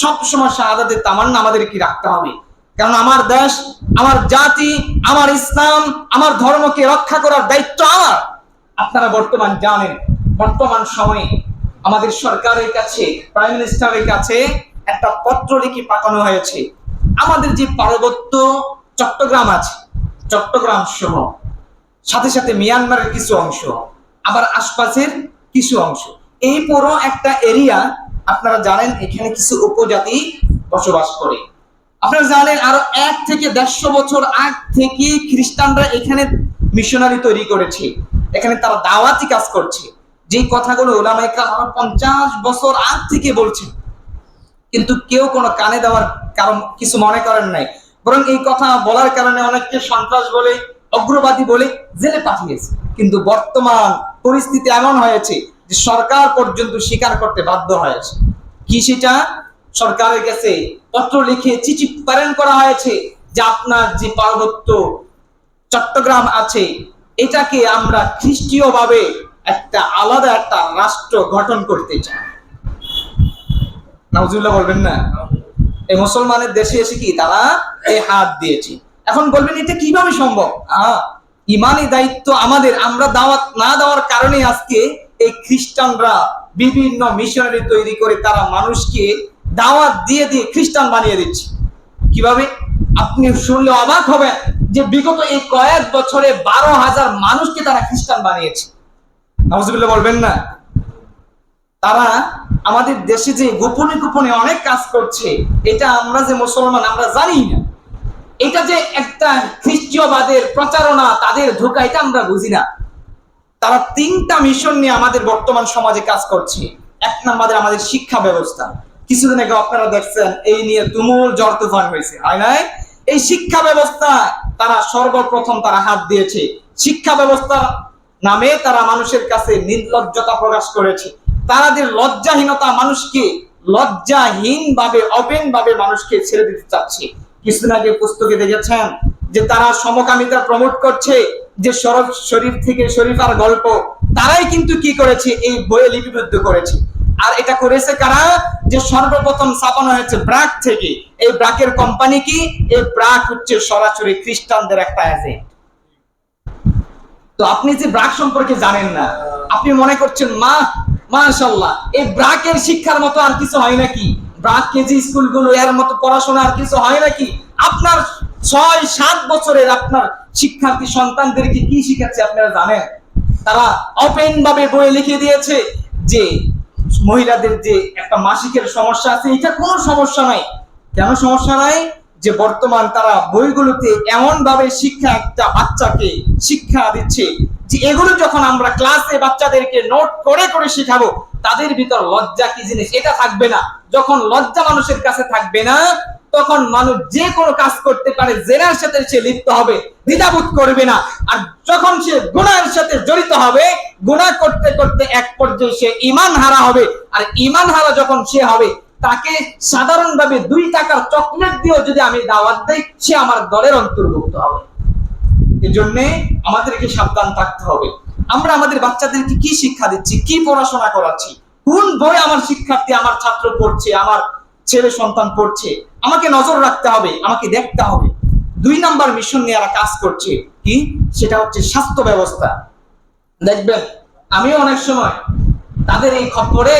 সবসময় শাহাদাতের তামান্না আমাদের কি রাখতে হবে, কারণ আমার দেশ, আমার জাতি, আমার ইসলাম, আমার ধর্মকে রক্ষা করার দায়িত্ব আমার। আপনারা বর্তমান জানেন, বর্তমান সময়ে আমাদের সরকারের কাছে, প্রাইম মিনিস্টারের কাছে একটা পত্র লিখে পাঠানো হয়েছে। আমাদের যে পার্বত্য চট্টগ্রাম আছে, চট্টগ্রাম সহ সাথে সাথে মিয়ানমারের কিছু অংশ, আবার আশপাশের কিছু অংশ, এই পুরো একটা এরিয়া আপনারা জানেন এখানে কিছু উপজাতি বসবাস করে। আপনারা জানেন আরো 1 থেকে 150 বছর আগ থেকে খ্রিস্টানরা এখানে মিশনারি তৈরি করেছে, এখানে তারা দাওয়াতি কাজ করছে। যে কথাগুলো উলামায়ে কেরাম 50 বছর আগ থেকে বলছে, কিন্তু কেউ কোনো কানে দেওয়ার কারণ কিছু মনে করেন নাই, বরং এই কথা বলার কারণে অনেককে সন্ত্রাস বলে, অগ্রবাদী বলে জেলে পাঠিয়েছে। কিন্তু বর্তমান পরিস্থিতি এমন হয়েছে যে সরকার পর্যন্ত স্বীকার করতে বাধ্য হয়েছে। কি সেটা? সরকারের কাছে পত্র লিখে চিঠি প্রেরণ করা হয়েছে যে আপনার যে পার্বত্য চট্টগ্রাম আছে এটাকে আমরা খ্রিস্টীয় ভাবে একটা আলাদা একটা রাষ্ট্র গঠন করতে চাই। নাউজুবিল্লাহ বলবেন না? এই মুসলমানের দেশে এসে কি তারা এই হাত দিয়েছে। এখন বলবেন এটা কিভাবে সম্ভব? ইমানি দায়িত্ব আমাদের, আমরা দাওয়াত না দেওয়ার কারণে আজকে এই খ্রিস্টানরা বিভিন্ন মিশনারি তৈরি করে তারা মানুষকে দাওয়াত দিয়ে দিয়ে খ্রিস্টান বানিয়ে দিচ্ছে। কিভাবে? আপনি শুনলে অবাক হবেন যে বিগত এই কয়েক বছরে 12,000 মানুষকে তারা খ্রিস্টান বানিয়েছে। নাউজুবিল্লাহ বলবেন না? তারা আমাদের দেশে যে গোপনে গোপনে অনেক কাজ করছে, এটা আমরা যে মুসলমান আমরা জানি না। এটা যে একটা খ্রিস্টীয়বাদের প্রচারণা, তাদের ধোঁকা, এটা আমরা বুঝি না। তারা 3টা মিশন নিয়ে আমাদের বর্তমান সমাজে কাজ করছে। 1 নম্বরে আমাদের শিক্ষা ব্যবস্থা। কিছুদিন আগে আপনারা দেখছেন এই নিয়ে তুমুল ঝড় তুফান হয়েছে, হয় নাই? এই শিক্ষা ব্যবস্থা তারা সর্বপ্রথম তারা হাত দিয়েছে। শিক্ষা ব্যবস্থা নামে তারা মানুষের কাছে নির্লজ্জতা প্রকাশ করেছে। তাদের লজ্জাহীনতা, মানুষকে লজ্জাহীন ভাবে, ওপেন ভাবে মানুষকে ছেড়ে দিতে চাচ্ছে। কিছুদিন আগে পুস্তকে দেখেছেন যে তারা সমকামিতা প্রমোট করছে, যে শরীফ থেকে শরীফার গল্প তারাই কিন্তু কি করেছে, এই বইয়ে লিপিবদ্ধ করেছে। আর এটা করেছে কারা? যে সর্বপ্রথম ছাপানো হয়েছে ব্র্যাক থেকে। এই ব্র্যাকের কোম্পানি কি? এই ব্র্যাক হচ্ছে সরাসরি খ্রিস্টানদের একটা এজেন্ট। তো আপনি যে ব্র্যাক সম্পর্কে জানেন না, আপনি মনে করছেন মাশাআল্লাহ এই ব্র্যাকের শিক্ষার মতো আর কিছু হয় নাকি? ব্র্যাক কেজি স্কুলগুলো এর মতো পড়াশোনা আর কিছু হয় নাকি? আপনার 6-7 বছরের আপনার শিক্ষার্থী সন্তানদেরকে কি শিখাচ্ছে আপনারা জানেন? তারা ওপেন ভাবে বই লিখে দিয়েছে যে মহিলাদের যে একটা মাসিকের সমস্যা আছে, এটা কোনো সমস্যা নাই। কেন সমস্যা নাই? যে বর্তমান তারা বইগুলোতে এমন ভাবে শিক্ষা একটা বাচ্চাকে শিক্ষা দিচ্ছে যে এগুলো যখন আমরা ক্লাসে বাচ্চাদেরকে নোট করে করে শিখাবো, তাদের ভিতর লজ্জা কি জিনিস এটা থাকবে না। যখন লজ্জা মানুষের কাছে থাকবে না, তখন মানুষ যে কোনো কাজ করতে পারে, জেনার সাথে সে লিপ্ত হবে, দ্বিধাবোধ করবে না। আর যখন সে গুনাহের সাথে জড়িত হবে, গুনাহ করতে করতে এক পর্যায়ে সে ঈমান হারা হবে। আর ঈমান হারা যখন সে হবে, তাকে সাধারণভাবে 2 টাকার চকলেট দিয়েও যদি আমি দাওয়াত দেই, সে আমার দলের অন্তর্ভুক্ত হবে। এজন্য আমাদেরকে সাবধান থাকতে হবে। আমরা আমাদের বাচ্চাদেরকে কি শিক্ষা দিচ্ছি, কি পড়াশোনা করাচ্ছি, কোন বই আমার শিক্ষার্থী, আমার ছাত্র পড়ছে, আমার ছেলে সন্তান পড়ছে, আমাকে নজর রাখতে হবে, আমাকে দেখতে হবে। 2 নাম্বার মিশন নিয়ে এরা কাজ করছে কি? সেটা হচ্ছে স্বাস্থ্য ব্যবস্থা। দেখবেন আমিও অনেক সময় তাদের এই খবরে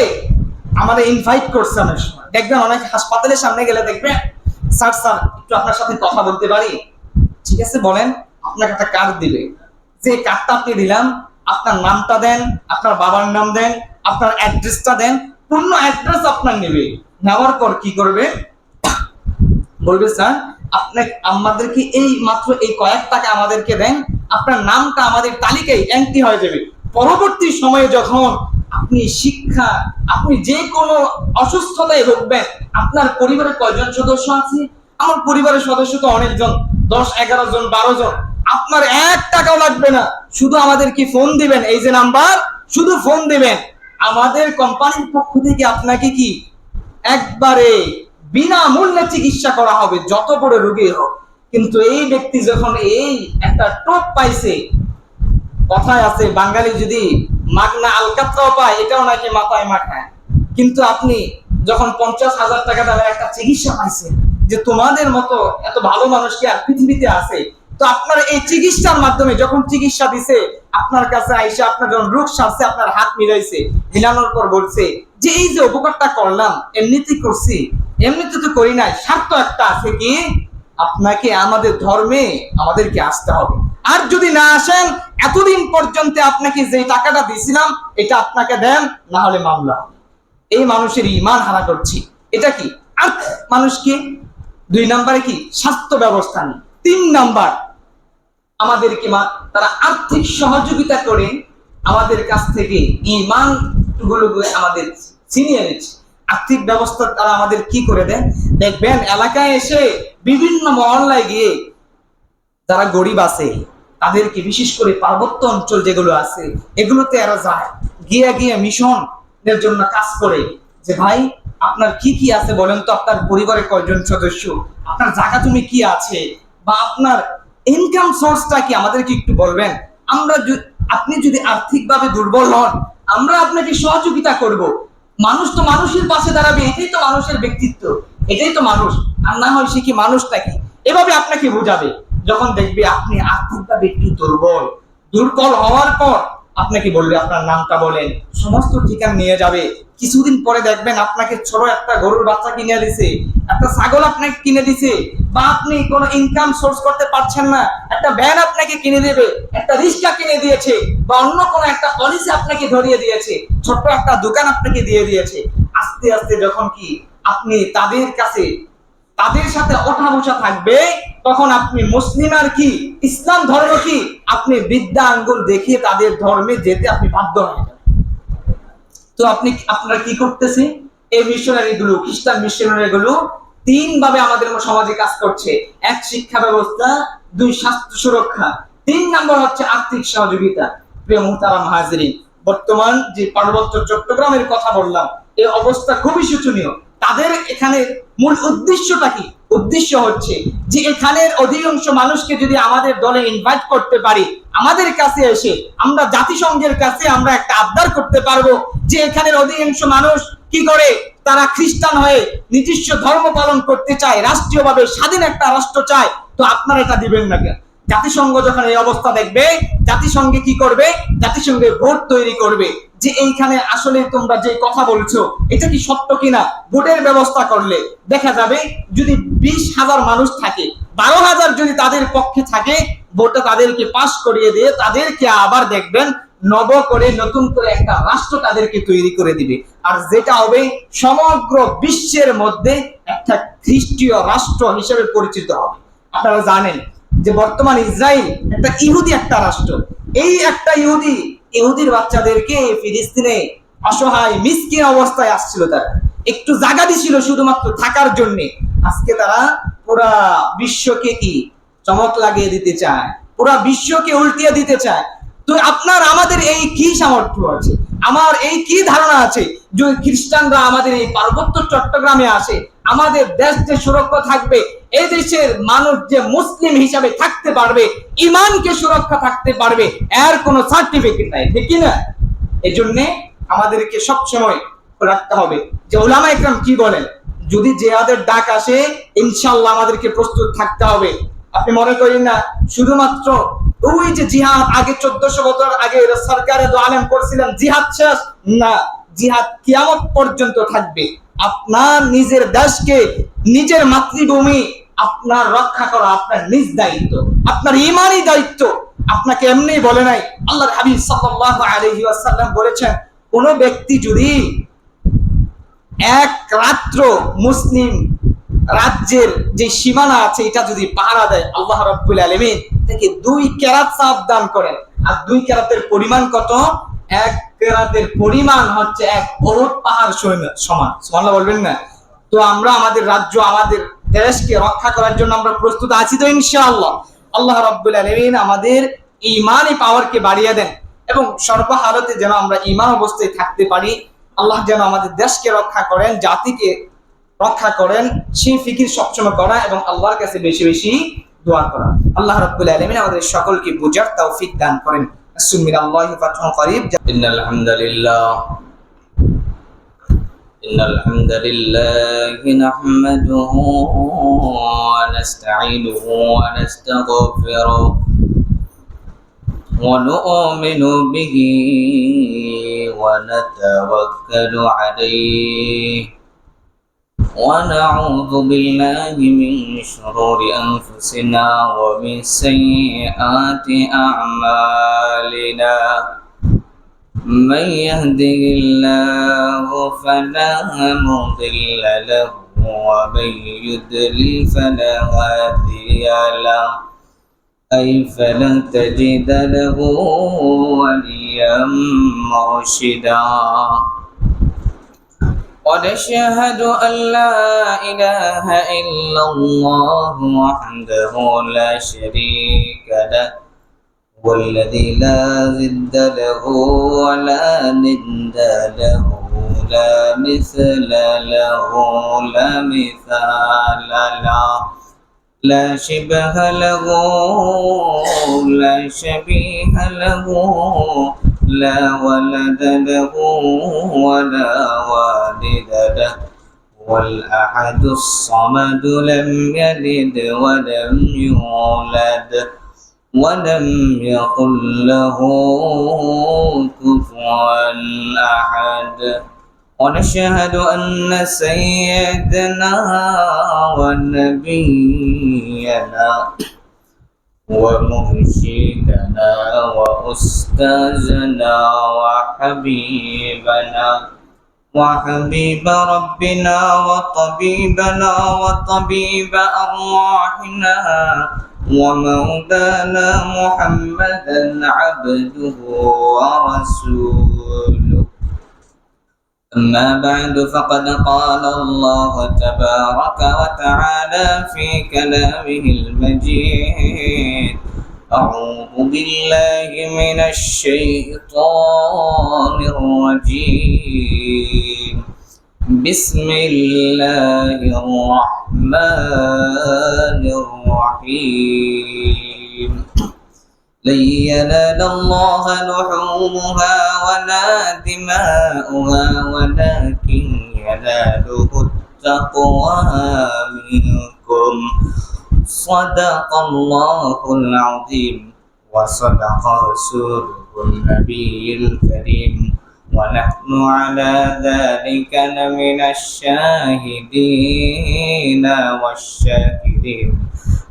আমাদের ইনভাইট করছে। অনেক সময় দেখবেন অনেক হাসপাতালের সামনে গেলে দেখবেন, স্যার একটু আপনার সাথে কথা বলতে পারি? ঠিক আছে বলেন। আপনাকে একটা কার্ড দিবে, যে কার্ডটা আপনি দিলাম, আপনার নামটা দেন, আপনার বাবার নাম দেন, আপনার অ্যাড্রেসটা দেন, পূর্ণ অ্যাড্রেস আপনার নেবে। নেওয়ার পর কি করবে? বলবে স্যার আপনি আমাদেরকে এই মাত্র এই কয়েক টাকা আমাদেরকে দেন, আপনার নামটা আমাদের তালিকায় এন্ট্রি হয়ে যাবে। পরবর্তী সময়ে যখন আপনি শিক্ষা, আপনি যে কোনো অসুস্থতায় ভুগবেন, আপনার পরিবারের কয়জন সদস্য আছে? আমার পরিবারের সদস্য তো অনেকজন, 10-11 জন 12 জন। আপনার 1 টাকাও লাগবে না, শুধু আমাদেরকে ফোন দিবেন, এই যে নাম্বার, শুধু ফোন দিবেন। আমাদের কোম্পানির পক্ষ থেকে আপনাকে কি একবারে বিনামূল্যে চিকিৎসা করা হবে, যত বড় রোগী হোক। কিন্তু এই ব্যক্তি যখন এই একটা টোপ পাইছে, কথায় আছে বাঙালি যদি মাগনা আলকাতরাও পায়, এটাও নাকি মাথায় মাখায়। কিন্তু আপনি যখন 50,000 টাকা দামের একটা চিকিৎসা পাইছে, যে তোমাদের মতো এত ভালো মানুষ কি আর পৃথিবীতে আছে, তো আপনার এই চিকিৎসার মাধ্যমে যখন চিকিৎসা দিছে, আপনার কাছে আইসা আপনার যখন রোগ সারছে, আপনার হাত মিলাইছে, মিলানোর পর বলছে যে এই যে উপকারটা করলাম এমনিতেই করছি, এমনিতে তো করি নাই, স্বার্থ একটা আছে কি আপনাকে আমাদের ধর্মে আমাদেরকে আসতে হবে, আর যদি না আসেন এতদিন পর্যন্ত আপনাকে যে টাকাটা দিয়েছিলাম এটা আপনাকে দেন, না হলে মামলা। এই মানুষের ঈমান হারা করছি, এটা কি? আর মানুষকে 2 নম্বরে কি স্বাস্থ্য ব্যবস্থা নেই। 3 নাম্বার আমাদেরকে তারা আর্থিক সহযোগিতা করে আমাদের কাছ থেকে ঈমান গুলো আমাদের ছিনিয়ে নিচ্ছে। আর্থিক ব্যবস্থা তারা আমাদের কি করে দেন, দেখবেন এলাকায় এসে বিভিন্ন মহল্লায় গিয়ে যারা গরিব আছে তাদেরকে, বিশেষ করে পার্বত্য অঞ্চল যেগুলো আছে এগুলোতে এরা যায়, গিয়ে গিয়ে মিশনের জন্য কাজ করে, যে ভাই আপনার কি কি আছে বলেন তো, আপনার পরিবারে কয়জন সদস্য, আপনার জায়গা তুমি কি আছে, বা আপনার ইনকাম সোর্সটা কি আমাদেরকে একটু বলবেন, আমরা আপনি যদি আর্থিকভাবে দুর্বল হন আমরা আপনাকে সহযোগিতা করব। মানুষ তো মানুষের পাশে দাঁড়াবে, এটাই তো মানুষের ব্যক্তিত্ব, এটাই তো মানুষ। আর না হয় সে কি মানুষটা কি, এভাবে আপনাকে বোঝাবে। যখন দেখবে আপনি আর্থিকভাবে একটু দুর্বল হওয়ার পর আপনাকে বলবে আপনার নামটা বলেন, সমস্ত ঠিকানা নিয়ে যাবে। কিছুদিন পরে দেখবেন আপনাকে ছোট একটা গরুর বাচ্চা কিনে দিছে, একটা ছাগল আপনাকে কিনে দিছে, বা আপনি কোনো ইনকাম সোর্স করতে পারছেন না, একটা ভ্যান আপনাকে কিনে দেবে, একটা রিক্সা কিনে দিয়েছে, বা অন্য কোনো একটা পলিসি আপনাকে ধরিয়ে দিয়েছে, ছোট্ট একটা দোকান আপনাকে দিয়ে দিয়েছে। আস্তে আস্তে যখন কি আপনি তাদের সাথে ওঠা বসা থাকবে, তখন আপনি মুসলিম আর কি, ইসলাম ধর্ম কি, আপনি বিদ্যা আঙ্গুল দেখিয়ে তাদের ধর্মে যেতে আপনি বাধ্য হয়ে যাবেন। তো আপনারা কি করতেছে, এই মিশনারি গুলো, খ্রিস্টান মিশনারি গুলো 3 ভাবে আমাদের সমাজে কাজ করছে। 1 শিক্ষা ব্যবস্থা, 2 স্বাস্থ্য সুরক্ষা, 3 নম্বর হচ্ছে আর্থিক সহযোগিতা। প্রিয় মুহতারাম হাজিরিন, বর্তমান যে পার্বত্য চট্টগ্রামের কথা বললাম, এই অবস্থা খুবই শোচনীয়। তাদের এখানে মূল উদ্দেশ্যটা কি? উদ্দেশ্য হচ্ছে যে এখানের অধিকাংশ মানুষকে যদি আমাদের দলে ইনভাইট করতে পারি, আমাদের কাছে এসে আমরা জাতিসংঘের কাছে আমরা একটা আবদার করতে পারবো যে এখানের অধিকাংশ মানুষ কি করে, তারা খ্রিস্টান হয়ে নিজস্ব ধর্ম পালন করতে চায়, রাষ্ট্রীয়ভাবে স্বাধীন একটা রাষ্ট্র চায়, তো আপনারা এটা দিবেন না কেন? জাতিসংঘ যখন এই অবস্থা দেখবে, জাতিসংঘে কি করবে, জাতিসংঘে ভোট তৈরি করবে যে এইখানে আসলে তোমরা যে কথা বলছো এটা কি সত্য কিনা। ভোটের ব্যবস্থা করলে দেখা যাবে যদি 20,000 মানুষ থাকে, 12,000 যদি তাদের পক্ষে থাকে, ভোটে তাদেরকে পাস করিয়ে দিয়ে তাদেরকে আবার দেখবেন নতুন করে একটা রাষ্ট্র তাদেরকে তৈরি করে দিবে, আর যেটা হবে সমগ্র বিশ্বের মধ্যে একটা খ্রিস্টীয় রাষ্ট্র হিসেবে পরিচিত হবে। আপনারা জানেন যে বর্তমান ইসরায়েল একটা ইহুদি একটা রাষ্ট্র। এই একটা ইহুদির বাচ্চাদেরকে ফিলিস্তিনে অসহায় মিসকিন অবস্থায় আসছিল, তারা একটু জায়গা দিছিল শুধুমাত্র থাকার জন্য। আজকে তারা পুরা বিশ্বকে কি চমক লাগিয়ে দিতে চায়, পুরা বিশ্বকে উল্টিয়ে দিতে চায়। তো আপনার আমাদের এই কি সামর্থ্য আছে, আমার এই কি ধারণা আছে যে খ্রিস্টানরা আমাদের এই পার্বত্য চট্টগ্রামে আসে, আমাদের দেশ যে সুরক্ষা থাকবে, এই দেশের মানুষ যে মুসলিম হিসাবে থাকতে পারবে, ইমানকে সুরক্ষা থাকতে পারবে, এর কোনো সার্টিফিকেট নাই, ঠিক না? এই জন্য আমাদেরকে সবসময় রাখতে হবে যে উলামা ইকরাম কি বলেন, যদি জিহাদের ডাক আসে ইনশাআল্লাহ আমাদেরকে প্রস্তুত থাকতে হবে। আপনি মনে করেন না শুধুমাত্র ওই যে জিহাদ আগে 1400 বছর আগে সরকারে আলেম করছিলেন জিহাদ শেষ না, জিহাদ কিয়ামত পর্যন্ত থাকবে। আপনার নিজের দেশকে, নিজের মাতৃভূমি আপনার রক্ষা করা আপনার নিজ দায়িত্ব, আপনার ঈমানি দায়িত্ব। আপনাকে এমনি বলে নাই, আল্লাহর হাবিব সাল্লাল্লাহু আলাইহি ওয়াসাল্লাম বলেছেন, কোন ব্যক্তি যদি এক রাত্র মুসলিম রাজ্যের যে সীমানা আছে এটা যদি পাহারা দেয়, আল্লাহ রাব্বুল আলামিন তাকে 2 কেরাত সওয়াব দান করেন। আর 2 কেরাতের পরিমাণ কত? 1 কেরাতের পরিমাণ হচ্ছে 1 উহুদ পাহাড় সমান। সুবহানাল্লাহ বলবেন না? তো আমরা আমাদের রাজ্য, আমাদের দেশকে রক্ষা করার জন্য আমরা প্রস্তুত আছি তো ইনশাআল্লাহ। আল্লাহ রাব্বুল আলামিন আমাদের ঈমানি পাওয়ারকে বাড়িয়ে দেন এবং সর্বহালতে যেন আমরা ঈমান অবস্থায় থাকতে পারি। আল্লাহ যেন আমাদের দেশকে রক্ষা করেন, জাতিকে রক্ষা করেন, সেই ফিকির সবসময় করা এবং আল্লাহর কাছে বেশি বেশি দোয়া করা। আল্লাহ রাব্বুল আলামিন আমাদের সকলকে বুঝার তৌফিক দান করেন। মিনাল্লাহি ফাতহুন করিব। ইন্নাল হামদালিল্লাহ إن الحمد لله نحمده ونستعينه ونستغفره ونؤمن به ونتوكل عليه ونعوذ بالله من شرور أنفسنا ومن سيئات أعمالنا من يهده الله فلا مضل له ومن يضلل فلا هادي له أي فلن تجد له وليا مرشدا ونشهد أن لا إله إلا الله وحده لا شريك له والذي لا ضد له ولا ند له لا مثل له لا مثال له لا شبه له لا شبيه له لا ولد له ولا والد له والأحد الصمد لم يلد ولم يولد ولم يكن له كفوا أحد ونشهد أن سيدنا ونبينا ومرشدنا وأستاذنا وحبيب ربنا وطبيبنا وطبيب أرواحنا ومولانا محمدا عبده ورسوله أما بعد فقد قال الله تبارك وتعالى في كلامه المجيد أعوذ بالله من الشيطان الرجيم بسم الله الرحمن الرحيم لن ينال الله لحومها ولا دماؤها ولكن يناله التقوى منكم صدق الله العظيم وصدق رسوله النبي الكريم ونحن على ذلك لمن الشاهدين والشاكرين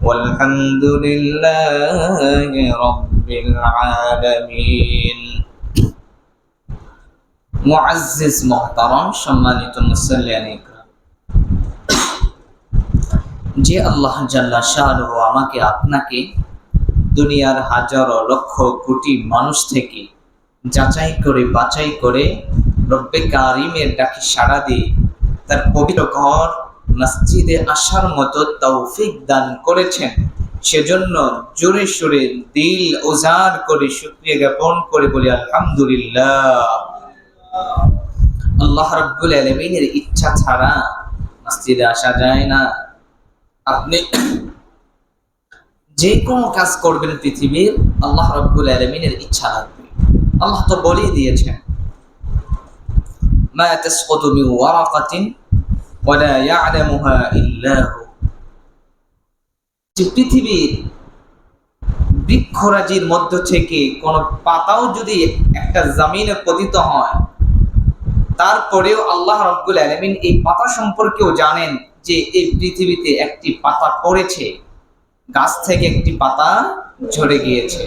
والحمد لله رب العالمين মুআজ্জিজ মুহতারাম সম্মানিত মুসল্লিয়ান ইকরাম, যে আল্লাহ জাল্লা শানুহু আমাকে আপনাকে দুনিয়ার হাজারো লক্ষ কোটি মানুষ থেকে যাচাই করে বাছাই করে রব্বে কারিমের ডাকে সাড়া দিয়ে তার পবিত্র ঘর মসজিদে আসার মতো তৌফিক দান করেছেন, সেজন্য জোরে সোরে দিল উজাড় করে শুকরিয়া জ্ঞাপন করে বলি আলহামদুলিল্লাহ। আল্লাহ রাব্বুল আলামিনের ইচ্ছা ছাড়া মসজিদে আসা যায় না। আপনি যে কোনো কাজ করবেন পৃথিবীর, আল্লাহ রাব্বুল আলামিনের ইচ্ছা লাগবে। আল্লাহ তো বলেই দিয়েছেন, মা তাসকুতু মিন ওয়ারাকাতিন ওয়ালা ইয়ালামুহা ইল্লা হু। যে পৃথিবীর বৃক্ষরাজির মধ্য থেকে কোন পাতাও যদি একটা জমিনে পতিত হয়, তারপরেও আল্লাহ রাব্বুল আলামিন এই পাতা সম্পর্কেও জানেন যে এই পৃথিবীতে একটি পাতা পড়েছে, গাছ থেকে একটি পাতা ঝরে গিয়েছে।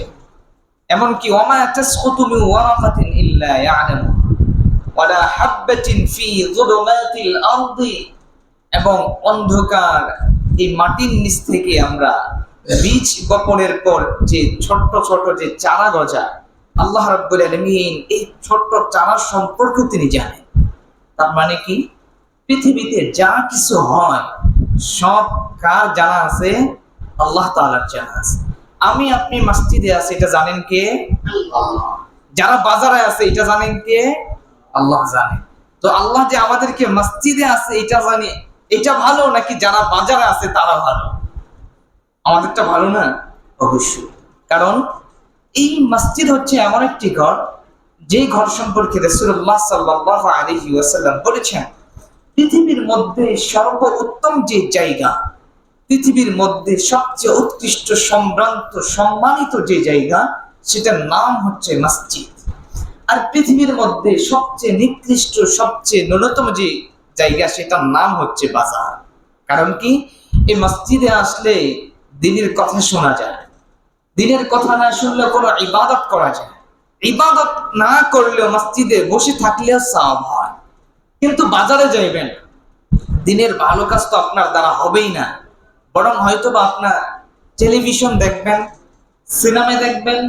এমনকি ওমা তাসকুতু মিন ওয়ারাকাতিন ইল্লা ইয়ালামু ওয়ালা হাববাতিন ফি যুলুমাতিল আরদি, এবং অন্ধকার এই মাটির নিচ থেকে আমরা বীজ বপনের পর যে ছোট ছোট যে চারা গজায়, আল্লাহ রাব্বুল আলামিন এই ছোট্ট চারা সম্পর্কেও তিনি জানেন। তার মানে কি, পৃথিবীতে যা কিছু হয় সব কার জানা আছে? আল্লাহ তাআলার জানা আছে। আমি আপনি মসজিদে আছি, এটা জানেন কে? আল্লাহ। যারা বাজারে আছে, এটা জানেন কে? আল্লাহ জানে। তো আল্লাহ যে আমাদেরকে মসজিদে আছে এটা জানে, এটা ভালো নাকি যারা বাজারে আছে তারা ভালো? আমাদেরটা ভালো না? অবশ্যই। কারণ এই মসজিদ হচ্ছে এমন একটি ঘর, যে ঘর সম্পর্কে রাসূলুল্লাহ সাল্লাল্লাহু আলাইহি ওয়াসাল্লাম বলেছেন, পৃথিবীর মধ্যে সর্বোত্তম যে জায়গা, পৃথিবীর মধ্যে সবচেয়ে উৎকৃষ্ট সম্মানিত যে জায়গা, সেটার নাম হচ্ছে মসজিদ। আর পৃথিবীর মধ্যে সবচেয়ে নিকৃষ্ট, সবচেয়ে ন্যূনতম যে জায়গা, সেটার নাম হচ্ছে বাজার। কারণ কি? এই মসজিদে আসলে দ্বীনের কথা শোনা যায়, দ্বীনের কথা না শুনলে কোনো ইবাদত করা যায়, ইবাদত না করলেও মসজিদে বসে থাকলেও সওয়াব হয়। কিন্তু বাজারে যাইবেন, দ্বীনের ভালো কাজ তো আপনার দ্বারা হবেই না, বরং হয়তো বা আপনার টেলিভিশন দেখবেন, সিনেমা দেখবেন,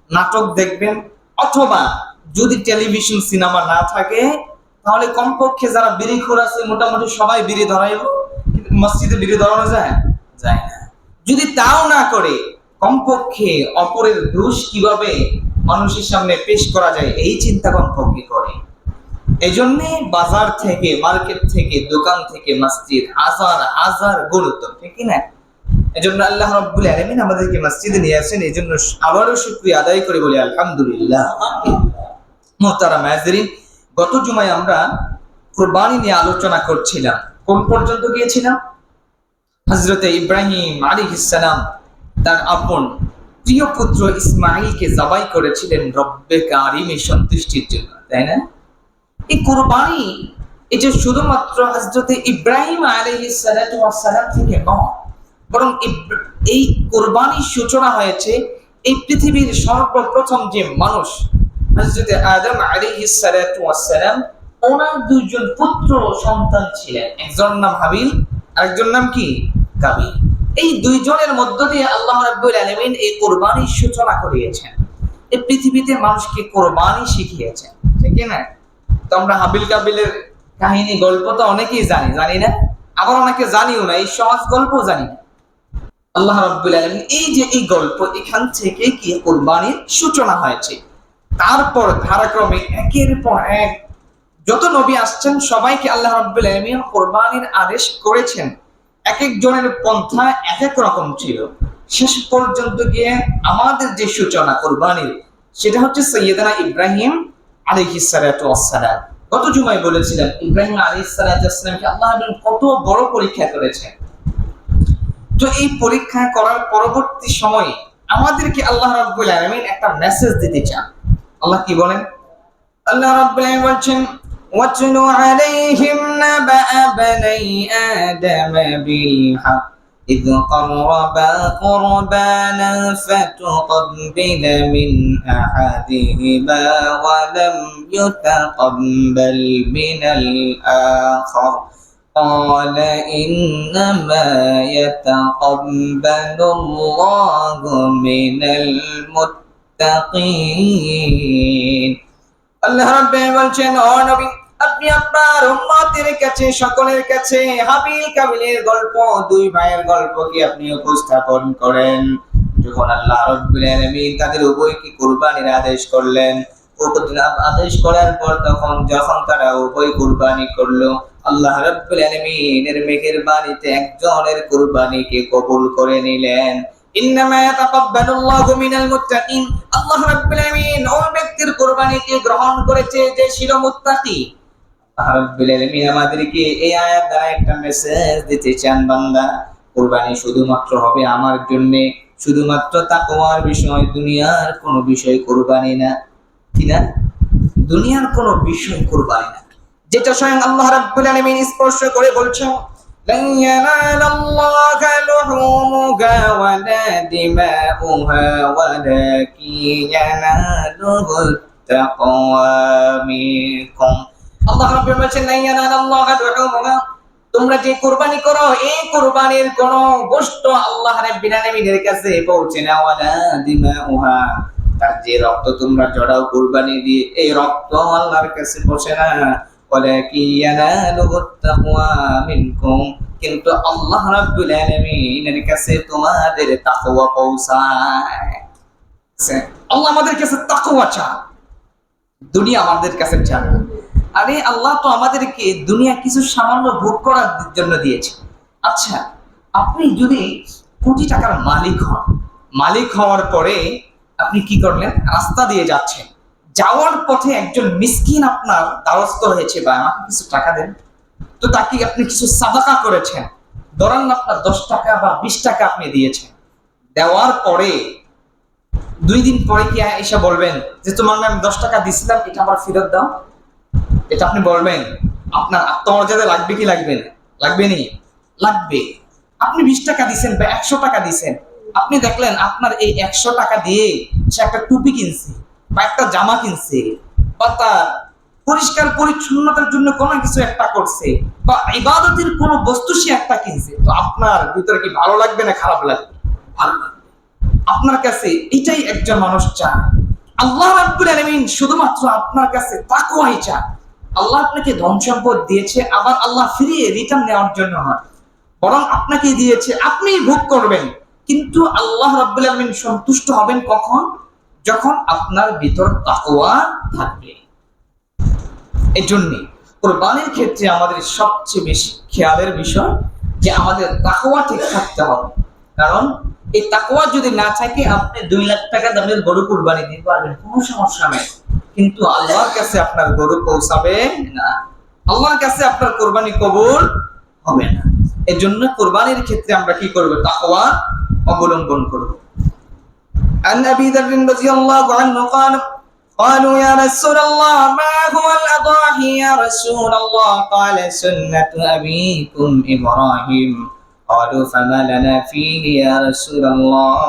নাটক দেখবেন, অথবা যদি টেলিভিশন সিনেমা না থাকে তাহলে কমপক্ষে যারা বিড়িখোর আছে মোটামুটি সবাই বিড়ি ধরাইল, মসজিদে বিড়ি ধরানো যায় যায় না। যদি তাও না করে কমপক্ষে অপরের দোষ কিভাবে মানুষের সামনে পেশ করা যায় এই চিন্তা কমপক্ষে করে। এই জন্য বাজার থেকে, মার্কেট থেকে, দোকান থেকে মসজিদ হাজার হাজার গুরুত্ব, ঠিক না? এই জন্য আল্লাহ রাব্বুল আলামিন আমাদেরকে মসজিদে নিয়ে আসেন। এই জন্য আবারও শুকরিয়া আদায় করে বলি আলহামদুলিল্লাহ। মুহতারাম হাজিরিন, গত জুমায় আমরা কুরবানি নিয়ে আলোচনা করছিলাম। কোন পর্যন্ত গিয়েছিলাম? হযরতে ইব্রাহিম আলাইহিস সালাম তার আপন প্রিয় পুত্র ইসমাঈলকে জবাই করেছিলেন রব্বে কারীমের সন্তুষ্টির জন্য, তাই না? এই কুরবানি এটা শুধুমাত্র হযরতে ইব্রাহিম আলাইহিস সালাম থেকে নয়, বরং এই কুরবানির সূচনা হয়েছে এই পৃথিবীর সর্বপ্রথম যে মানুষ হযরতে আদম আলাইহিস সালাম, ওনার দুইজন পুত্র সন্তান ছিলেন, একজন নাম হাবিল, আরেকজন নাম কি? কাবিল। এই দুইজনের মধ্য দিয়ে আল্লাহ রাব্বুল আলামিন এই কুরবানির সূচনা করিয়েছেন, এই পৃথিবীতে মানুষকে কুরবানি শিখিয়েছেন, ঠিক না? তো আমরা হাবিল কাবিলের কাহিনী গল্প তো অনেকেই জানি না, আবার অনেকে জানিও না, এই সহজ গল্প জানি না। আল্লাহ রাব্বুল আলামিন এই যে এই গল্প, এখান থেকে কি কুরবানির সূচনা হয়েছে। তারপর ধারাক্রমে একের পর এক যত নবী আসছেন সবাইকে আল্লাহ রাব্বুল আলামিন কুরবানির আদেশ করেছেন। এক একজনের পন্থা এক এক রকম ছিল। শেষ পর্যন্ত গিয়ে আমাদের যে সূচনা কুরবানির, সেটা হচ্ছে সাইয়েদনা ইব্রাহিম আলাইহিস সালাতু ওয়াস সালাম। গত জুমায় বলেছিলাম ইব্রাহিম আলাইহিস সালাতু ওয়াস সালামকে আল্লাহ কত বড় পরীক্ষা করেছেন। তো এই পরীক্ষা করার পরবর্তী সময়ে আমাদেরকে আল্লাহ রাব্বুল আলামিন একটা মেসেজ দিতে চান। আল্লাহ কি বলেন? আল্লাহ রাব্বুল আলামিন বলছেন, ওয়াতলু আলাইহিম নাবা বানি আদম বিল হক إذ قربا قربانا فتقبل من أحدهما ولم يتقبل من الآخر قال إنما يتقبل الله من المتقين। আল্লাহ রাব্বুল বলছেন, ও নবী, আপনি আপনার উম্মতের কাছে, সকলের কাছে হাবিল কাবিলের গল্প, দুই ভাইয়ের গল্পকে আপনি উপস্থাপন করেন। যখন আল্লাহ রাব্বুল আলামিন তাদের উভয়কে কুরবানির আদেশ করলেন, আদেশ করার পর যখন তারা উভয় কুরবানি করলো, আল্লাহ রাব্বুল আলামিনের মেহেরবানিতে একজনের কুরবানিকে কবুল করে নিলেন। ইন্নামা ইয়াতাকাব্বালুল্লাহু মিনাল মুত্তাকিন। আল্লাহ রাব্বুল আলামিন ওই ব্যক্তির কুরবানিকে গ্রহণ করেছে যে ছিল মুত্তাকি। আল্লাহ রাব্বুল আলামিন আমাদেরকে এই আয়াত দ্বারা একটা মেসেজ দিতে চান, বান্দা, কুরবানি শুধুমাত্র হবে আমার জন্য, শুধুমাত্র তাকওয়ার বিষয়, দুনিয়ার কোনো বিষয় কুরবানি না। কি না? দুনিয়ার কোনো বিষয় কুরবানি না, যেটা স্বয়ং আল্লাহ রাব্বুল আলামিন স্পষ্ট করে বলছেন, لن ينال الله لحومها ولا دماؤها ولكن يناله التقوى منكم। আল্লাহ রাব্বুল বলছেন, لن ينال الله لحومها, তোমরা যে কুরবানি করো এই কুরবানির কোন গোশত আল্লাহ রাব্বুল আলামিনের কাছে পৌঁছে না, ওয়ালা দিমাউহা, তার যে রক্ত তোমরা জড়াও কুরবানি দিয়ে, এই রক্ত আল্লাহর কাছে পৌঁছে না, কিন্তু আল্লাহ রাব্বুল আলামিনের কাছে তোমাদের তাকওয়া পৌঁছায়। আল্লাহ আমাদের কাছে তাকওয়া চান, দুনিয়া আমাদের কাছে চান। আরে আল্লাহ তো আমাদেরকে দুনিয়া কিছু সামান্য ভোগ করার জন্য দিয়েছে। আচ্ছা, আপনি যদি কোটি টাকার মালিক হন, মালিক হওয়ার পরে আপনি কি করলেন? রাস্তা দিয়ে যাচ্ছেন, যাওয়ার পথে একজন মিসকিন আপনার দ্বারস্থ হয়েছে, বা আমাকে কিছু টাকা দেন, তো তাকে আপনি কিছু সাদাকা করেছেন, ধরেন আপনার 10 টাকা বা 20 টাকা আপনি দিয়েছেন, দেওয়ার পরে 2 দিন পরে কি এসে বলবেন যে তোমার আমি 10 টাকা দিছিলাম, এটা আবার ফেরত দাও? এটা আপনি বলবেন? আপনার আত্মমর্যাদা লাগবে কি লাগবে না? লাগবে নি? লাগবে। আপনি 20 টাকা দিছেন বা 100 টাকা দিছেন, আপনি দেখলেন আপনার এই 100 টাকা দিয়ে সে একটা টুপি কিনছে বা একটা জামা কিনছে বা তার পরিষ্কার পরিচ্ছন্নতার জন্য কোনো কিছু একটা করছে বা ইবাদতের কোনো বস্তু সে একটা কিনছে, তো আপনার ভিতরে কি ভালো লাগবে না খারাপ লাগবে? ভালো লাগবে। আপনার কাছে এটাই একজন মানুষ চায়। আল্লাহ রাব্বুল আলামিন শুধুমাত্র আপনার কাছে তাকওয়াই চায়। আল্লাহ আপনাকে ধন সম্পদ দিয়েছে, আবার আল্লাহ ফিরিয়ে রিটার্ন নেওয়ার জন্য নয়, বরং আপনাকে দিয়েছে আপনি ভোগ করবেন, কিন্তু আল্লাহ রাব্বুল আলামিন সন্তুষ্ট হবেন কখন? যখন আপনার ভিতর তাকওয়া থাকবে। এজন্য কুরবানির ক্ষেত্রে আমাদের সবচেয়ে বেশি খেয়ালের বিষয় যে আমাদের তাকওয়া ঠিক থাকতে হবে। কারণ এই তাকওয়া যদি না থাকে, আপনি 2 লাখ টাকা দামের গরু কুরবানি দিতে পারবেন, কোনো সমস্যা নেই, কিন্তু আল্লাহর কাছে আপনার গরু পৌঁছাবে না, আল্লাহর কাছে আপনার কুরবানি কবুল হবে না। এজন্য কুরবানির ক্ষেত্রে আমরা কি করব? তাকওয়া অবলম্বন করব। عن أبي ذر رضي الله عنه قال قالوا يا رسول الله ما هو الأضاحي يا رسول الله؟ قال سنة أبيكم إبراهيم. قالوا فما لنا فيه يا رسول الله؟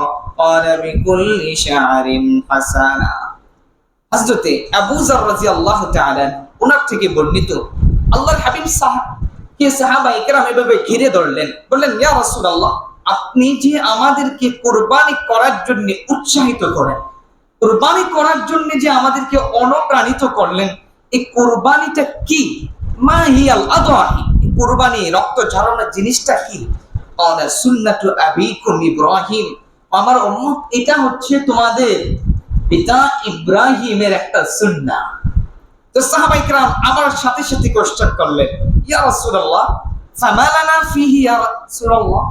قال بكل شعر حسنة. হযরতে আবু যর রাদিয়াল্লাহু তাআলা ওনার থেকে বর্ণিত, আল্লাহর হাবিব সাহাবায়ে কেরাম এভাবে ঘিরে ধরলেন, বললেন ইয়া রাসূলুল্লাহ, আপনি যে আমাদেরকে কুরবানি করার জন্য উৎসাহিত করেন, কুরবানি করার জন্য যে আমাদেরকে অনুপ্রাণিত করলেন, এই কুরবানিটা কি? মা হিয়াল আদওয়াহি, কুরবানি রক্ত ঝরানোর জিনিসটা কি? ক্বালা সুন্নাতু আবিকুম ইব্রাহিম, আমার উম্মত, এটা হচ্ছে তোমাদের পিতা ইব্রাহিমের একটা সুন্নাহ। তো সাহাবায়ে কেরাম আবার সাথে সাথে কোশ্চেন করলেন, ইয়া রাসূলুল্লাহ ফামা লানা ফিহি ইয়া রাসূলুল্লাহ,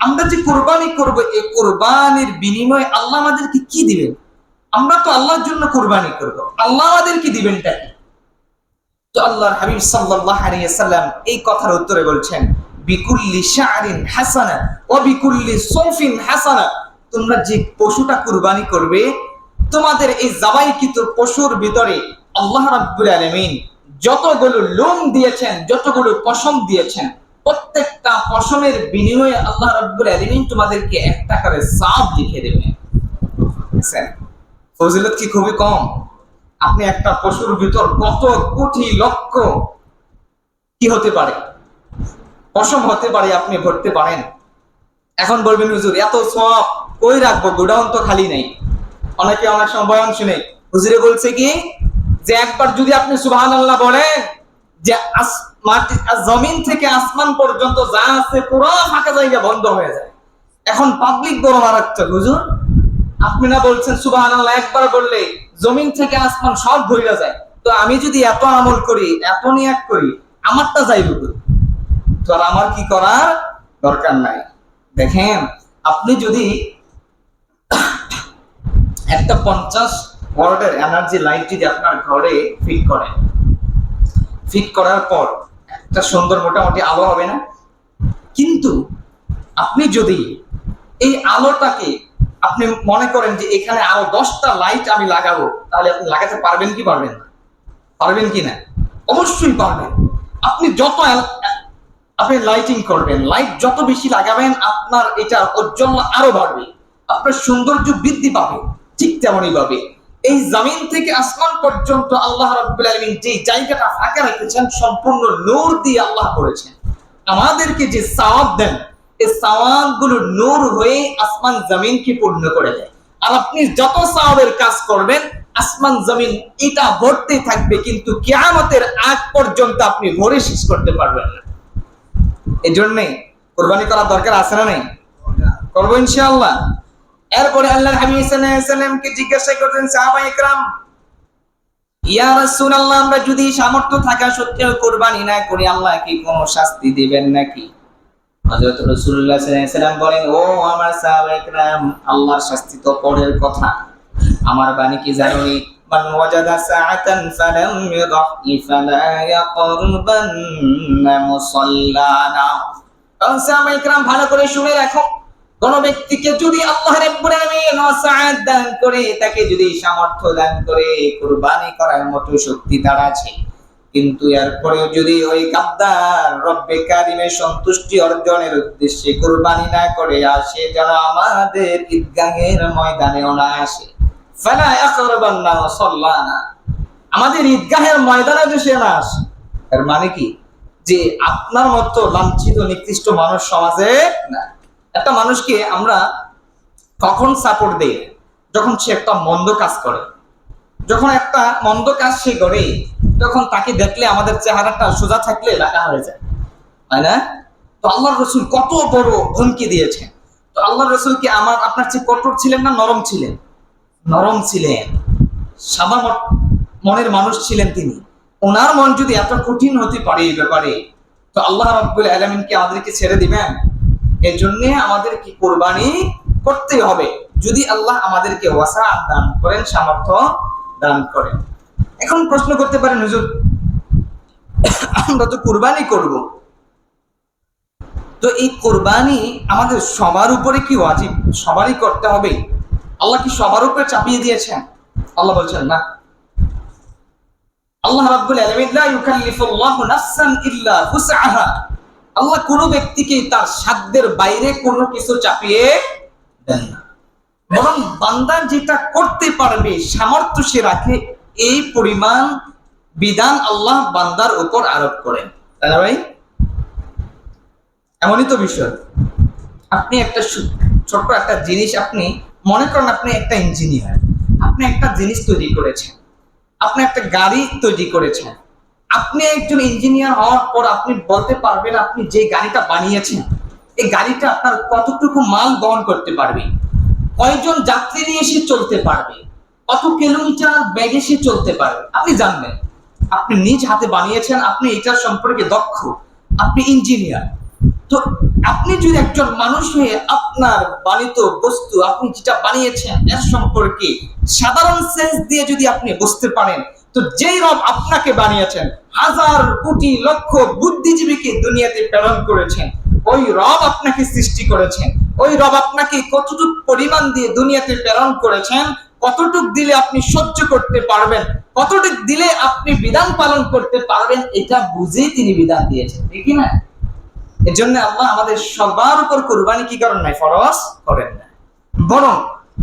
আমরা যে কুরবানি করব, এই কুরবানির বিনিময়ে আল্লাহ আমাদেরকে কি দিবেন? আমরা তো আল্লাহর জন্য কুরবানি করব, আল্লাহ আমাদেরকে দিবেনটা কি? তো আল্লাহর হাবিব সাল্লাল্লাহু আলাইহি ওয়াসাল্লাম এই কথার উত্তরে বলছেন, বিকুল্লি শা'রিন হাসানা ওয়া বিকুল্লি সাওফিন হাসানা, তোমরা যে পশুটা কুরবানি করবে, তোমাদের এই জবাইকৃত পশুর ভিতরে আল্লাহ রাব্বুল আলামিন যতগুলো লোম দিয়েছেন, যতগুলো পশম দিয়েছেন, প্রত্যেকটা পশমের বিনিময়ে আল্লাহ রাব্বুল আলামিন তোমাদেরকে একটা করে সওয়াব লিখে দেবেন। ফজিলত কি খুবই কম? আপনি একটা পশুর ভিতর কত কোটি লক্ষ কি হতে পারে, পশম হতে পারে, আপনি ভরতে পারেন। এখন বলবেন হুজুর এত সওয়াব কই রাখবো, গোডাউন তো খালি নেই। অনেকে অনেক সময় বয়ান শুনে হুজুরে বলছে কি যে একবার যদি আপনি সুবহানাল্লাহ বলেন, যে জমিন থেকে আসমান পর্যন্ত যা আছে পুরো ফাঁকা জায়গা বন্ধ হয়ে যায়। এখন পাবলিক বড় মারাত্মক, হুজুর আপনি না বলছেন সুবহানাল্লাহ একবার বললে জমিন থেকে আসমান সব ভরে যায়, তো আমি যদি এত আমল করি, এত নিয়াত করি, আমারটা যাইব কই? তো আর আমার কি করার দরকার নাই। দেখেন, আপনি যদি একটা 50 ওয়াটের এনার্জি লাইট যদি আপনার ঘরে ফিট করার পর একটা সুন্দর মোটামুটি আলো হবে না? কিন্তু আপনি যদি এই আলোটাকে আপনি মনে করেন যে এখানে আরো 10টা লাইট আমি লাগাবো, তাহলে আপনি লাগাতে পারবেন কি পারবেন না? পারবেন কি না? অবশ্যই পারবেন। আপনি লাইটিং করবেন, লাইট যত বেশি লাগাবেন আপনার এটা ঔজ্জ্বল্য আরো বাড়বে, আপনার সৌন্দর্য বৃদ্ধি পাবে। ঠিক তেমনই ভাবে এই জমিন থেকে আসমান পর্যন্ত আল্লাহ রাব্বুল আলামিন যে জায়গাটা ফাঁকা রেখেছেন সম্পূর্ণ নূর দিয়ে আল্লাহ করেছেন। আমাদেরকে যে সওয়াব দেন, এই সওয়াবগুলো নূর হয়ে আসমান জমিনকে পূর্ণ করে দেয়। আর আপনি যত সওয়াবের কাজ করবেন, আসমান জমিন এটা ভরতে থাকবে, কিন্তু কিয়ামতের আগ পর্যন্ত আপনি ভরে শেষ করতে পারবেন না। এই জন্যে কুরবানি করার দরকার আছে না নেই? করবো ইনশাআল্লাহ। এরপরে আল্লাহর হাবিব সাল্লাল্লাহু আলাইহি ওয়াসাল্লামকে জিজ্ঞাসা করলেন সাহাবায়ে কেরাম, ইয়া রাসূলুল্লাহ, আমরা যদি সামর্থ্য থাকা সত্ত্বেও কুরবানি না করি, আল্লাহ কি কোনো শাস্তি দিবেন নাকি? হযরত রাসূলুল্লাহ সাল্লাল্লাহু আলাইহি ওয়াসাল্লাম বলেন, ও আমার সাহাবায়ে কেরাম, আল্লাহর শাস্তি তো পরের কথা, আমার বাণী কি জানোনি? মান ওয়াজাদা সাআতান ফালাম ইউদহি ফালা ইয়াকরবান্না মুসাল্লানা। সাহাবায়ে কেরাম ভালো করে শুনে রাখো, কোন ব্যক্তিকে যদি আল্লাহ রাব্বুল আলামিন সাআত দান করে, তাকে যদি সামর্থ্য দান করে, কুরবানি করার মতো শক্তি তার আছে, কিন্তু এরপরেও যদি ওই গাদ্দার রব্বে কারিমের সন্তুষ্টি অর্জনের উদ্দেশ্যে কুরবানি না করে আসে, যেন আমাদের ঈদগাহের ময়দানেও না আসে। ফালা ইয়াকরবান্না মুসাল্লানা, আমাদের ঈদগাহের ময়দানে যে সে না আসে। এর মানে কি, যে আপনার মতো লাঞ্ছিত নিকৃষ্ট মানুষ সমাজে না। একটা মানুষকে আমরা কখন সাপোর্ট দেই? যখন সে একটা মন্দ কাজ করে। যখন একটা মন্দ কাজ সে করে, তখন তাকে দেখলে আমাদের চেহারাটা সোজা থাকলে রাখা হয়ে যায়, তাই না? তো আল্লাহর রাসূল কত বড় হুমকি দিয়েছে। তো আল্লাহর রাসূল কি আপনার চেয়ে কঠোর ছিলেন না নরম ছিলেন? নরম ছিলেন, সাদা মনের মানুষ ছিলেন তিনি। ওনার মন যদি এত কঠিন হতে পারে এই ব্যাপারে, তো আল্লাহ রাব্বুল আলামিন কি আমাদেরকে ছেড়ে দিবেন? এর জন্য আমাদের কি কুরবানি করতে হবে, যদি আল্লাহ আমাদেরকে ওয়াসাআত দান করেন, সামর্থ্য দান করেন। এখন প্রশ্ন করতে পারেন, হুজুর আমরা তো কুরবানি করব, তো এই কুরবানি আমাদের সবার উপরে কি ওয়াজিব? সবারই করতে হবে? আল্লাহ কি সবার উপরে চাপিয়ে দিয়েছেন? আল্লাহ বলছেন না। আল্লাহ রাব্বুল আলামিন লা ইউকাল্লিফুল্লাহু নাফসান ইল্লা উসআহা, আল্লাহ কোন ব্যক্তিকে তার সাধ্যের বাইরে কোনো কিছু চাপিয়ে দেন না, বরং বান্দা যেটা করতে পারবে সামর্থ্য সে রাখে, এই পরিমাণ বিধান আল্লাহ বান্দার উপর আরোপ করেন, তাই না ভাই? এমনই তো বিষয়। আপনি একটা ছোট্ট একটা জিনিস, আপনি মনে করেন আপনি একটা ইঞ্জিনিয়ার, আপনি একটা জিনিস তৈরি করেছেন, আপনি একটা গাড়ি তৈরি করেছেন। আপনি একজন ইঞ্জিনিয়ার হওয়ার পর আপনি বলতে পারবেন আপনি যে গাড়িটা বানিয়েছেন, এই গাড়িটা আপনার কতটুকু মাল বহন করতে পারবে, কয়জন যাত্রী নিয়ে এসে চলতে পারবে, কত কিলোমিটার ব্যাগে সে চলতে পারবে, আপনি জানবেন। আপনি নিজ হাতে বানিয়েছেন, আপনি এটার সম্পর্কে দক্ষ, আপনি ইঞ্জিনিয়ার। তো আপনি যদি একজন মানুষ হয়ে আপনার বানিত বস্তু, আপনি যেটা বানিয়েছেন এর সম্পর্কে সাধারণ সেন্স দিয়ে যদি আপনি বুঝতে পারেন, তো যেই রব আপনাকে বানিয়েছেন, হাজার কোটি লক্ষ বুদ্ধিজীবীকে দুনিয়াতে প্রেরণ করেছেন, ওই রব আপনাকে সৃষ্টি করেছেন, ওই রব আপনাকে কতটুকু পরিমাণ দিয়ে দুনিয়াতে প্রেরণ করেছেন, কতটুক দিলে আপনি সহ্য করতে পারবেন, কতটুক দিলে আপনি বিধান পালন করতে পারবেন, এটা বুঝেই তিনি বিধান দিয়েছেন, ঠিক না? এর জন্য আল্লাহ আমাদের সবার উপর কুরবানি কি করেন নাই? ফরজ করেন না। বরং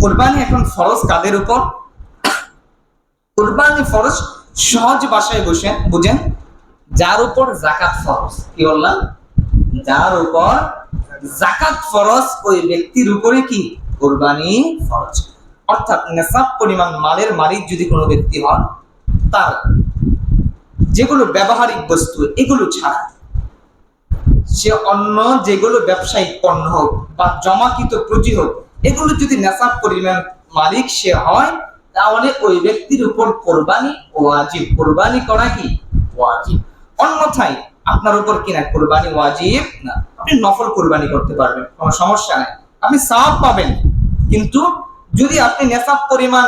কুরবানি এখন ফরজ কাদের উপর? কুরবানি ফরজ সহজ ভাষায় বুঝেন, যার উপর যাকাত ফরজ। কি বললাম? যার উপর যাকাত ফরজ, ওই ব্যক্তির উপরে কি কুরবানি ফরজ। অর্থাৎ নেসাব পরিমাণ মালের মালিক যদি কোনো ব্যক্তি হন, তার যেগুলো ব্যবহারিক বস্তু এগুলো ছাড়া সে অন্য যেগুলো ব্যবসায়িক পণ্য হোক বা জমাকৃত পুঁজি হোক, এগুলো যদি নেসাব পরিমাণ মালিক সে হয়, তাহলে ওই ব্যক্তির উপর কোরবানি ওয়াজিব। কোরবানি করা কি ওয়াজিব। অন্যথায় আপনার উপর কিনা কোরবানি ওয়াজিব না। আপনি নফল কোরবানি করতে পারবেন, কোনো সমস্যা নাই, আপনি সওয়াব পাবেন। কিন্তু যদি আপনি নেসাব পরিমাণ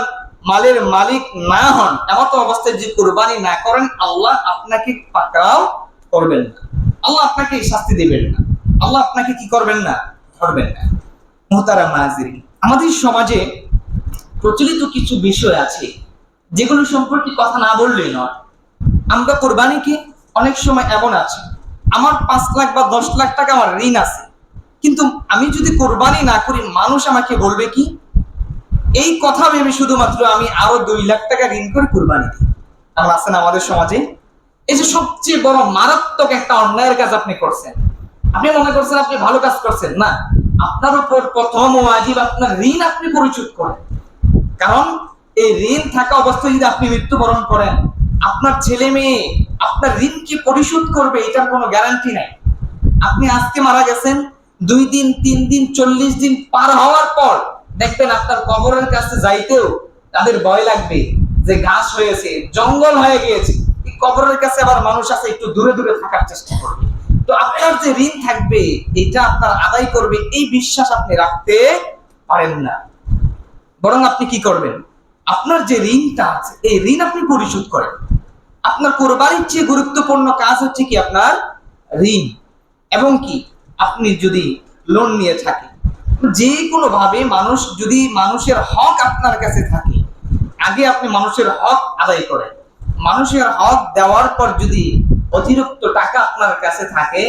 মালের মালিক না হন, এমত অবস্থায় যে কোরবানি না করেন, আল্লাহ আপনাকে পাকড়াও করবেন না, আল্লাহ আপনাকে শাস্তি দেবেন না, আল্লাহ আপনাকে কি করবেন না? ধরবেন না। মুহতারাম নাযিরিন, আমাদের সমাজে প্রচলিত কিছু বিষয় আছে যেগুলো সম্পর্কে কথা না বললেই নয়। আমরা কোরবানিকে অনেক সময় এমন আছে, আমার 5 লাখ বা 10 লাখ টাকা আমার ঋণ আছে, কিন্তু আমি যদি কোরবানি না করি মানুষ আমাকে বলবে কি? এই কথা ভেবে শুধুমাত্র আমি আরো 2 লাখ টাকা ঋণ করে কোরবানি দিই। আমরা আছেন আমাদের সমাজে। এই যে সবচেয়ে বড় মারাত্মক একটা অন্যায়ের কাজ আপনি করছেন। আপনি মনে করছেন আপনি ভালো কাজ করছেন, না, আপনার উপর প্রথম ওয়াজিব আপনার ঋণ আপনি পরিশোধ করেন। কারণ এই ঋণ থাকা অবস্থায় যদি আপনি মৃত্যুবরণ করেন, আপনার ছেলে মেয়ে আপনার ঋণ কি পরিশোধ করবে এটার কোনো গ্যারান্টি নাই। আপনি আজকে মারা গেছেন, 2 দিন 3 দিন 40 দিন পার হওয়ার পর দেখবেন আপনার কবরের কাছে যাইতেও তাদের ভয় লাগবে যে ঘাস হয়েছে, জঙ্গল হয়ে গিয়েছে, এই কবরের কাছে আবার মানুষ আছে, একটু দূরে দূরে থাকার চেষ্টা করবে। তো আপনার যে ঋণ থাকবে এটা আপনার আদায় করবে, এই বিশ্বাস আপনি রাখতে পারেন না। বরং আপনি কি করবেন? আপনার যে ঋণটা আছে এই ঋণ আপনি পরিশোধ করেন। আপনার কোরবানির চেয়ে গুরুত্বপূর্ণ কাজ হচ্ছে কি আপনার ঋণ। এবং কি আপনি যদি লোন নিয়ে থাকেন, যে কোনো ভাবে মানুষ যদি মানুষের হক আপনার কাছে থাকে, আগে আপনি মানুষের হক আদায় করেন। মানুষের হক দেওয়ার পর যদি অতিরিক্ত টাকা আপনার কাছে থাকে,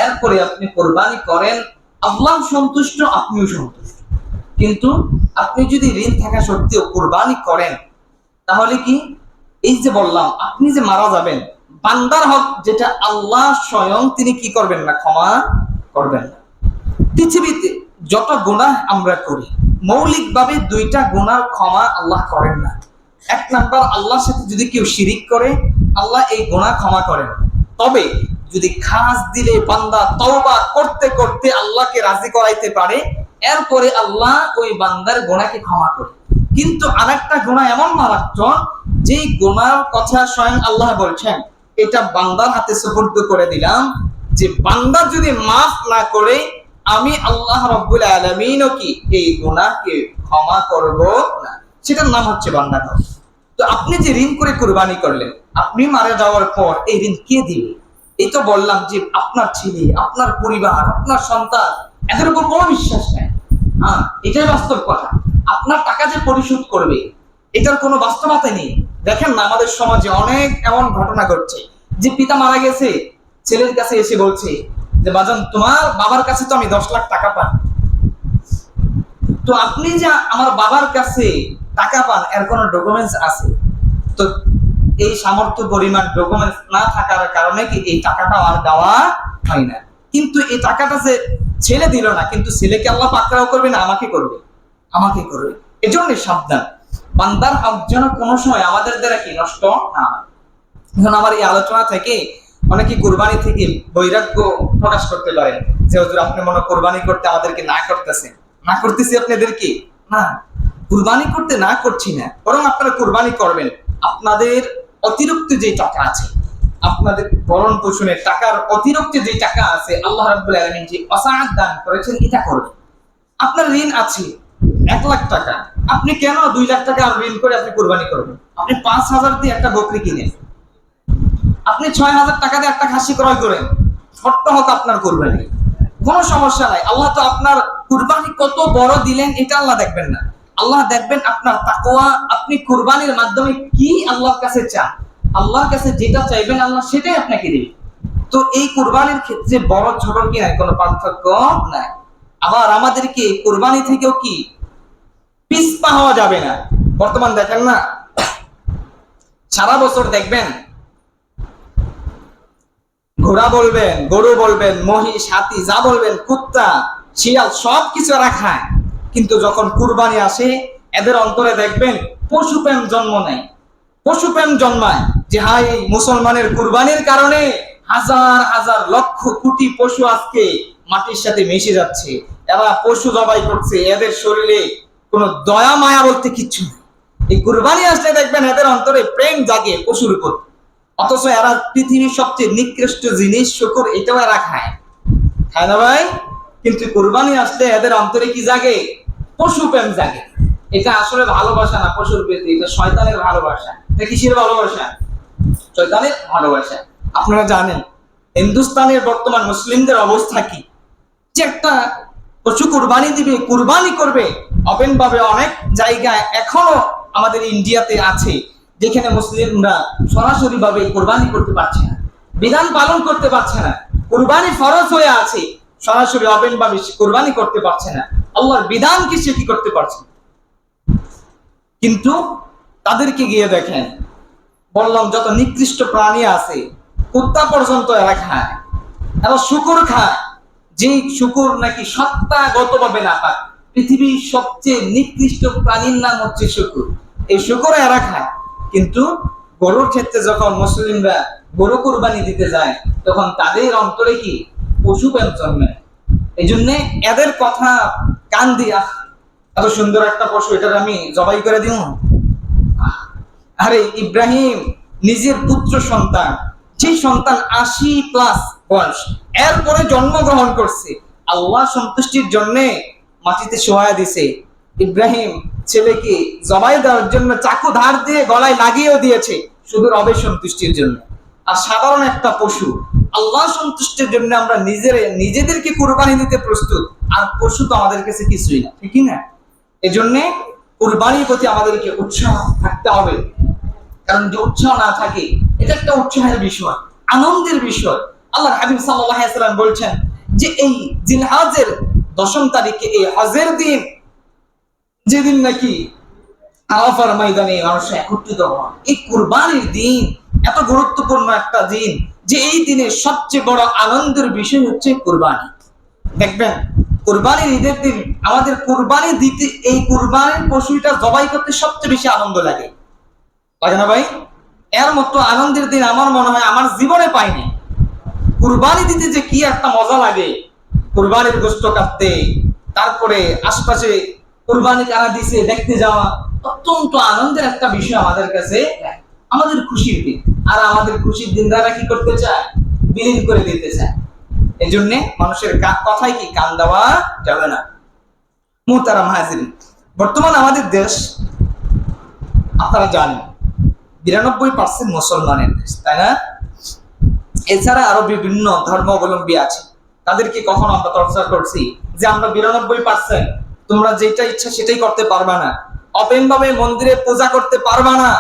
এরপরে আপনি কোরবানি করেন, আল্লাহ সন্তুষ্ট, আপনিও সন্তুষ্ট। কিন্তু আপনি যদি ঋণ থাকা সত্ত্বেও কোরবানি করেন, তাহলে কি এই যে বললাম আপনি যে মারা যাবেন, বান্দার হক যেটা আল্লাহ স্বয়ং তিনি কি করবেন না, ক্ষমা করবেন না। পৃথিবীতে যত গুনাহ আমরা করি, মৌলিকভাবে দুইটা গুনাহ ক্ষমা আল্লাহ করেন না। এক নাম্বার, আল্লাহর সাথে যদি কেউ শিরিক করে, আল্লাহ এই গুনাহ ক্ষমা করেন। তবে যদি খাস দিলে বান্দা তওবা করতে করতে আল্লাহকে রাজি করাইতে পারে, এরপরে আল্লাহ ওই বান্দার গুনাহকে ক্ষমা করে। কিন্তু আরেকটা গুনাহ এমন মারাত্মক, যে গুনাহর কথা স্বয়ং আল্লাহ বলছেন, এটা বান্দার হাতে সুপর্দ করে দিলাম, যে বান্দা যদি মাফ না করে আমি আল্লাহ রাব্বুল আলামিনও কি এই গুনাহকে ক্ষমা করব না। সেটার নাম হচ্ছে বান্দার হক। তো আপনি যে ঋণ করে কুরবানি করলেন, আপনি মারা যাওয়ার পর এই ঋণ কে দিবে? এই তো বললাম যে আপনার ছেলে, আপনার পরিবার, আপনার সন্তান, এদের উপর কোনো বিশ্বাস নেই। হ্যাঁ, এটাই বাস্তব কথা। আপনার টাকা যে পরিশোধ করবে, এটার কোনো বাস্তবতা নেই। দেখেন না, আমাদের সমাজে অনেক এমন ঘটনা ঘটছে যে পিতা মারা গেছে, ছেলের কাছে এসে বলছে যে বাজান, তোমার বাবার কাছে তো আমি 10 লাখ টাকা পাই, তো আপনি যে আমার বাবার কাছে টাকা পান, এর কোনো ডকুমেন্টস আছে? তো এই সামর্থ্য পরিমাণ ডকুমেন্টস না থাকার কারণে কি এই টাকাটা আর দেওয়া হয় না। কিন্তু এই টাকাটা যে ছেলে দিল না, কিন্তু ছেলেকে আল্লাহ পাকড়াও করবে না, আমাকে করবে, আমাকে করবে। এজন্য সাবধান, বান্দার হক যেন কোনো সময় আমাদের দ্বারা কি নষ্ট না হয়। এখন আমার এই আলোচনা থেকে অনেকে কুরবানি থেকে বৈরাগ্য প্রকাশ করতে পারেন, যে হুজুর আপনি মনে কুরবানি করতে আমাদেরকে না করতেছেন। না করতেছি আপনাদেরকে না, কুরবানি করতে না করছি না, বরং আপনারা কুরবানি করবেন। আপনাদের অতিরিক্ত যে টাকা আছে, আপনাদের ভরণ পোষণের টাকার অতিরিক্ত যে টাকা আছে, আল্লাহ রাব্বুল আলামিন যে ওয়াসাআত দান করেছেন, এটা করবেন। আপনার ঋণ আছে 1 লাখ টাকা, আপনি কেন 2 লাখ টাকা ঋণ করে আপনি কুরবানি করবেন? আপনি 5,000 দিয়ে একটা বকরি কিনেন, আপনি 6,000 টাকা দিয়ে একটা খাসি ক্রয় করেন, ছোট্ট হোক আপনার কুরবানি, কোনো সমস্যা নাই। আল্লাহ তো আপনার কুরবানি কত বড় দিলেন এটা আল্লাহ দেখবেন না, আল্লাহ দেখবেন আপনার তাকওয়া। আপনি কুরবানির মাধ্যমে কি আল্লাহর কাছে চান, আল্লাহর কাছে যেটা চাইবেন আল্লাহ সেটাই আপনাকে দিবে। তো এই কুরবানির ক্ষেত্রে বড় ছোট কি নাই, কোনো পার্থক্য নাই। আবার আমাদেরকে কুরবানি থেকেও কি পিছপা হওয়া যাবে না। বর্তমান দেখেন না, সারা বছর দেখবেন ঘোড়া বলবেন, গরু বলবেন, মহিষ, হাতি, যা বলবেন, কুত্তা, শিয়াল, সবকিছু এরা খায়। কিন্তু যখন কুরবানি আসে, এদের অন্তরে দেখবেন পশুপ্রেম জন্ম নেয়, পশুপ্রেম জন্মায়, যে হাই মুসলমানের কুরবানির কারণে হাজার হাজার লক্ষ কোটি পশু আজকে মাটির সাথে মিশে যাচ্ছে। এরা পশু জবাই করছে, এদের শরীরে কোনো দয়া মায়া বলতে কিচ্ছু নেই। এই কুরবানি আসলে দেখবেন এদের অন্তরে প্রেম জাগে পশুর উপর। অথচ এরা পৃথিবীর সবচেয়ে নিকৃষ্ট জিনিস শুকর, এটাও এরা খায়, খায় না ভাই? কিন্তু কুরবানি আসলে এদের অন্তরে কি জাগে? পশু প্রেম জাগে। এটা আসলে ভালোবাসা না পশুর প্রতি, এটা শয়তানের ভালোবাসা। এটা কিসের ভালোবাসা? শয়তানের ভালোবাসা। আপনারা জানেন হিন্দুস্তানের বর্তমান মুসলিমদের অবস্থা কি, যে একটা পশু কুরবানি দিবে, কুরবানি করবে ওপেন ভাবে। অনেক জায়গায় এখনো আমাদের ইন্ডিয়াতে আছে যেখানে মুসলিমরা সরাসরি ভাবে কুরবানি করতে পারছে না, বিধান পালন করতে পারছে না। কুরবানি ফরজ হয়ে আছে, সরাসরি ওপেন ভাবে কুরবানি করতে পারছে না, আল্লাহর বিধান কি সে কি করতে পারছে। কিন্তু তাদেরকে গিয়ে দেখেন, বললাম যত নিকৃষ্ট প্রাণী আছে, কুত্তা পর্যন্ত এরা খায়, এরা শুকর খায়, যে শুকর নাকি সত্তাগত ভাবে না পায়। পৃথিবীর সবচেয়ে নিকৃষ্ট প্রাণীর নাম হচ্ছে শুকর, এই শুকর এরা খায়। কিন্তু গরুর ক্ষেত্রে যখন মুসলিমরা গরু কুরবানি দিতে যায়, তখন তাদের অন্তরে কি পশু প্রেম জন্মায়। এই জন্য এদের কথা কান দিয়া, এত সুন্দর একটা পশু, এটার আমি জবাই করে দিব। আরে ইব্রাহিম নিজের পুত্র সন্তান, যে সন্তান 80+ বয়স, এরপরে জন্মগ্রহণ করছে, আল্লাহ সন্তুষ্টির জন্য মাটিতে শোয়া দিছে। ইব্রাহিম ছেলেকে জবাই দেওয়ার জন্য চাকু ধার দিয়ে গলায় লাগিয়েও দিয়েছে শুধু রবের সন্তুষ্টির জন্য। আর সাধারণ একটা পশু আল্লাহ সন্তুষ্টির জন্য আমরা নিজেদেরকে কুরবানি দিতে প্রস্তুত, আর পশু তো আমাদের কাছে কিছুই না, ঠিক না? এজন্য কুরবানির প্রতি আমাদেরকে উৎসাহ থাকতে হবে, কারণ যে উৎসাহ না থাকে এটা একটা উৎসাহের বিষয়, আনন্দের বিষয়। আল্লাহ হাবিব সাল্লাল্লাহু আলাইহি ওয়াসাল্লাম বলছেন যে এই জিলহজের 10ম তারিখে, এই হজের দিন, যেদিন নাকি আরাফার ময়দানে মানুষ একত্রিত হয়, এই কুরবানির দিন এত গুরুত্বপূর্ণ একটা দিন যে এই দিনে সবচেয়ে বড় আনন্দের বিষয় হচ্ছে কুরবানি। দেখবেন কুরবানির ঈদের দিন আমাদের কুরবানি দিতে, এই কুরবানির পশুটা জবাই করতে সবচেয়ে বেশি আনন্দ লাগে না ভাই? এর মতো আনন্দের দিন আমার মনে হয় আমার জীবনে পাইনি। কুরবানি দিতে যে কি একটা মজা লাগে, কুরবানির গোশত কাটতে, তারপরে আশপাশে কুরবানি কারা দিছে দেখতে যাওয়া, অত্যন্ত আনন্দের একটা বিষয় আমাদের কাছে, আমাদের খুশির দিন। আর আমাদের খুশির দিন দ্বারা কি করতে চায়? বিলীন করে দিতে চায়। এই জন্য মানুষের কথায় কি কান দেওয়া যাবে না। মুহতারাম হাজিরিন, বর্তমান আমাদের দেশ আপনারা জানেন 92% মুসলমানের দেশ, তাই না? এছাড়া আরো বিভিন্ন ধর্মাবলম্বী আছে, তাদেরকে কখনো আমরা চর্চা করছি যে আমরা 92%, তোমরা যেটা ইচ্ছা সেটাই করতে পারবা না, অপেন ভাবে মন্দিরে পূজা করতে পারবা না,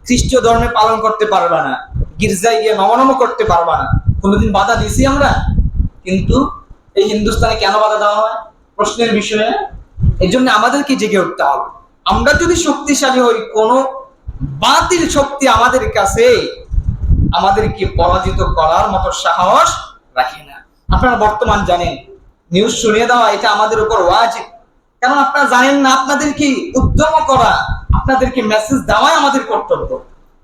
খ্রিস্টীয় ধর্মে পালন করতে পারবা না, গির্জায় গিয়ে নমনম করতে পারবা না। কোনোদিন বাধা দিছি আমরা? কিন্তু এই হিন্দুস্তানে কেন বাধা দেওয়া হয়? প্রশ্নের বিষয়ে। এই জন্য আমাদেরকে জেগে উঠতে হবে। আমরা যদি শক্তিশালী হই, কোন বাতিল শক্তি আমাদের কাছে আমাদেরকে পরাজিত করার মতো সাহস রাখে না। আপনারা বর্তমান জানেন, নিউজ শুনিয়ে দেওয়া এটা আমাদের উপর ওয়াজিব, কারণ আপনারা জানেন না, আপনাদেরকে উদ্যম করা, আপনাদেরকে মেসেজ দেওয়াই আমাদের কর্তব্য।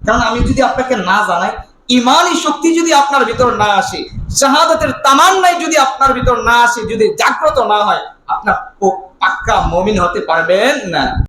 কারণ আমি যদি আপনাকে না জানাই, ইমানি শক্তি যদি আপনার ভিতর না আসে, শাহাদাতের তামান্নাই যদি আপনার ভিতর না আসে, যদি জাগ্রত না হয়, আপনার পাক্কা মুমিন হতে পারবেন না।